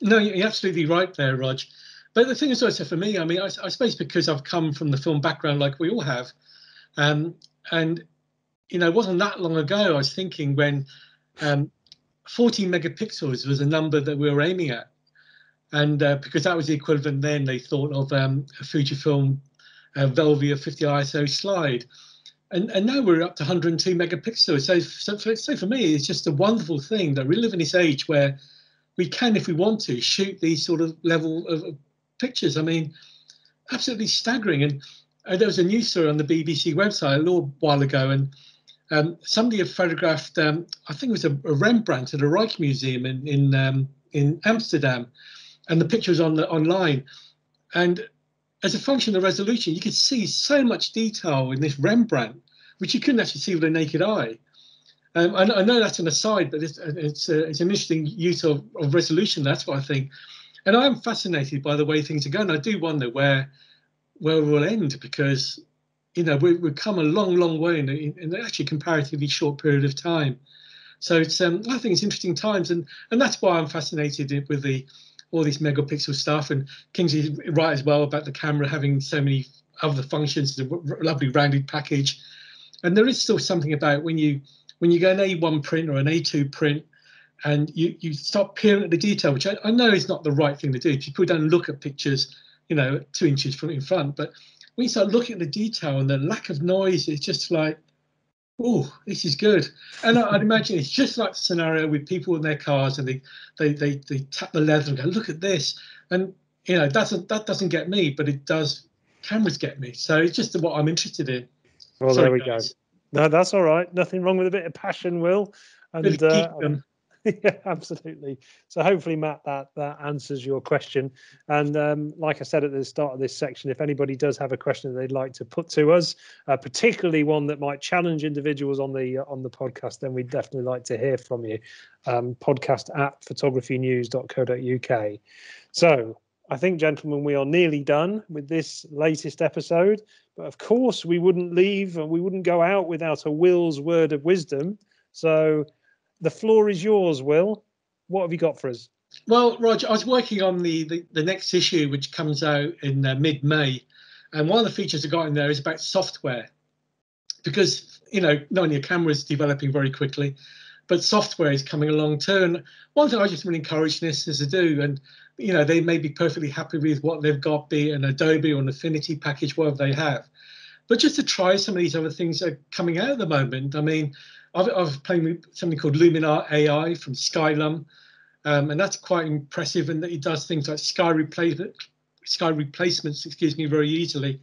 No, you're absolutely right there, Rog. But the thing is also for me, I mean, I suppose because I've come from the film background like we all have, and it wasn't that long ago I was thinking when 14 megapixels was a number that we were aiming at. And because that was the equivalent then, they thought of a Fujifilm Velvia 50 ISO slide. And now we're up to 102 megapixels. So for me, it's just a wonderful thing that we live in this age where we can, if we want to, shoot these sort of level of pictures. I mean, absolutely staggering. And there was a news story on the BBC website a little while ago, and somebody had photographed, I think it was a Rembrandt at the Rijksmuseum in Amsterdam. And the picture was online. And as a function of resolution, you could see so much detail in this Rembrandt, which you couldn't actually see with a naked eye. I know that's an aside, but it's an interesting use of resolution. That's what I think. And I am fascinated by the way things are going. I do wonder where we'll end because, we've come a long, long way in actually comparatively short period of time. So it's I think it's interesting times. And that's why I'm fascinated with all this megapixel stuff, and Kingsley's right as well about the camera having so many other functions, the lovely rounded package. And there is still something about when you go an A1 print or an A2 print, and you start peering at the detail, which I know is not the right thing to do. People don't look at pictures, 2 inches from in front, but when you start looking at the detail and the lack of noise, it's just like, oh, this is good. And I'd imagine it's just like the scenario with people in their cars and they tap the leather and go, look at this. And that doesn't get me, but it does. Cameras get me. So it's just what I'm interested in. Well, Sorry, there we guys. go. No, that's all right. Nothing wrong with a bit of passion, Will. And yeah, absolutely. So hopefully, Matt, that answers your question. And like I said at the start of this section, if anybody does have a question that they'd like to put to us, particularly one that might challenge individuals on the podcast, then we'd definitely like to hear from you. podcast@photographynews.co.uk. So I think, gentlemen, we are nearly done with this latest episode. But of course, we wouldn't go out without a Will's word of wisdom. So the floor is yours, Will. What have you got for us? Well, Roger, I was working on the next issue, which comes out in mid-May. And one of the features I got in there is about software. Because, not only a camera is developing very quickly, but software is coming along too. And one thing I just really encourage listeners to do, and, they may be perfectly happy with what they've got, be it an Adobe or an Affinity package, whatever they have. But just to try some of these other things that are coming out at the moment. I mean, I've playing with something called Luminar AI from Skylum, and that's quite impressive. And it does things like sky replacements, very easily.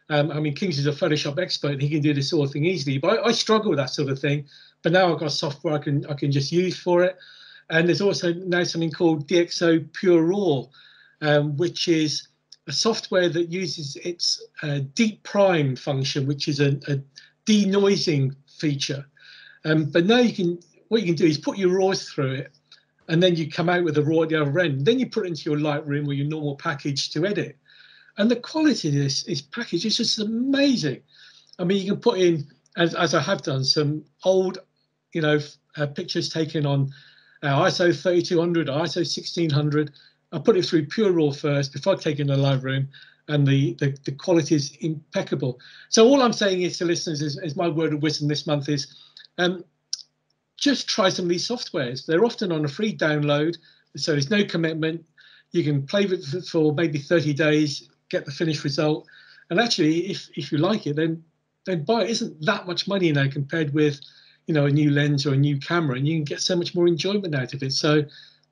I mean, Kingsley's a Photoshop expert, and he can do this sort of thing easily. But I struggle with that sort of thing. But now I've got software I can just use for it. And there's also now something called DxO Pure Raw, which is a software that uses its deep prime function, which is a denoising feature. But now what you can do is put your raws through it, and then you come out with a raw at the other end. Then you put it into your Lightroom or your normal package to edit. And the quality of this package is just amazing. I mean, you can put in, as I have done, some old, pictures taken on ISO 3200 or ISO 1600. I put it through Pure Raw first before I take it in the Lightroom, and the quality is impeccable. So all I'm saying is to listeners is my word of wisdom this month is, just try some of these softwares. They're often on a free download, so there's no commitment. You can play with it for maybe 30 days, get the finished result. And actually, if you like it, then buy it. Isn't that much money now compared with, a new lens or a new camera, and you can get so much more enjoyment out of it. So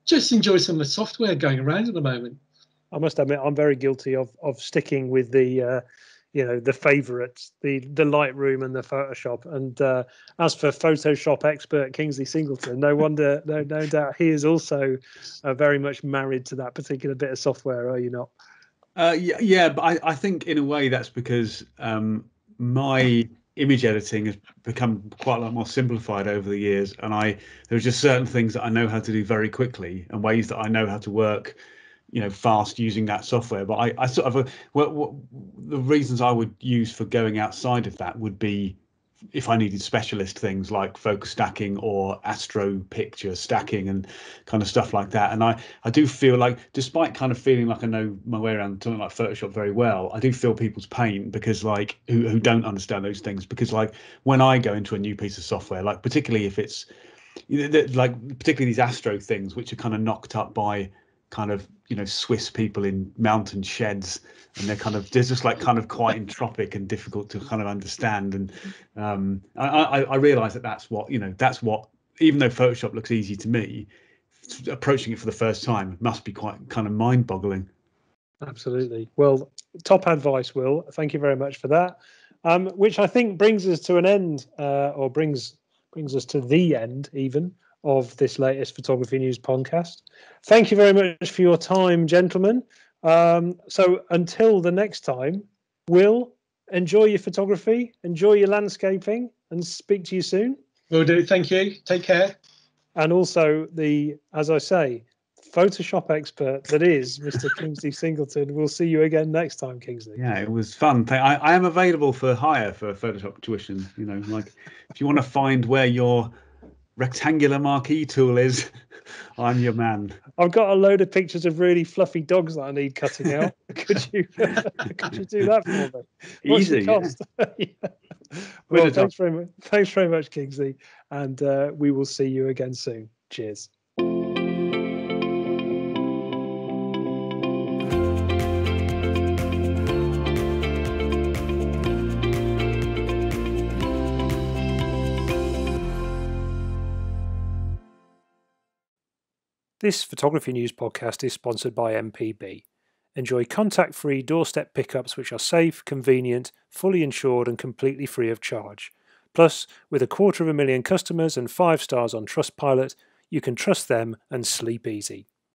just enjoy some of the software going around at the moment. I must admit, I'm very guilty of sticking with the favourites, the Lightroom and the Photoshop. And as for Photoshop expert Kingsley Singleton, no doubt he is also very much married to that particular bit of software, are you not? Yeah, but I think in a way that's because my image editing has become quite a lot more simplified over the years, and there's just certain things that I know how to do very quickly and ways that I know how to work fast using that software. But I sort of the reasons I would use for going outside of that would be if I needed specialist things like focus stacking or astro picture stacking and kind of stuff like that. And I do feel like, despite kind of feeling like I know my way around something like Photoshop very well, I do feel people's pain because like who don't understand those things, because like when I go into a new piece of software, like particularly if it's particularly these astro things, which are kind of knocked up by kind of Swiss people in mountain sheds, and they're just like kind of quite entropic and difficult to kind of understand. And I realize that's what even though Photoshop looks easy to me, approaching it for the first time must be quite kind of mind-boggling. Absolutely. Well, top advice, Will. Thank you very much for that. Which I think brings us to an end, or brings us to the end even of this latest Photography News podcast. Thank you very much for your time, gentlemen. So until the next time, Will, enjoy your photography, enjoy your landscaping, and speak to you soon. Will do. Thank you. Take care. And also as I say, Photoshop expert that is Mr. Kingsley Singleton. We'll see you again next time, Kingsley. Yeah, it was fun. I am available for hire for Photoshop tuition. Like if you want to find where your rectangular marquee tool is, I'm your man. I've got a load of pictures of really fluffy dogs that I need cutting out. Could you do that for me? Easy. What's the cost? Yeah. Well, thanks very much, Kingsley, and we will see you again soon. Cheers. This Photography News podcast is sponsored by MPB. Enjoy contact-free doorstep pickups which are safe, convenient, fully insured and completely free of charge. Plus, with 250,000 customers and 5 stars on Trustpilot, you can trust them and sleep easy.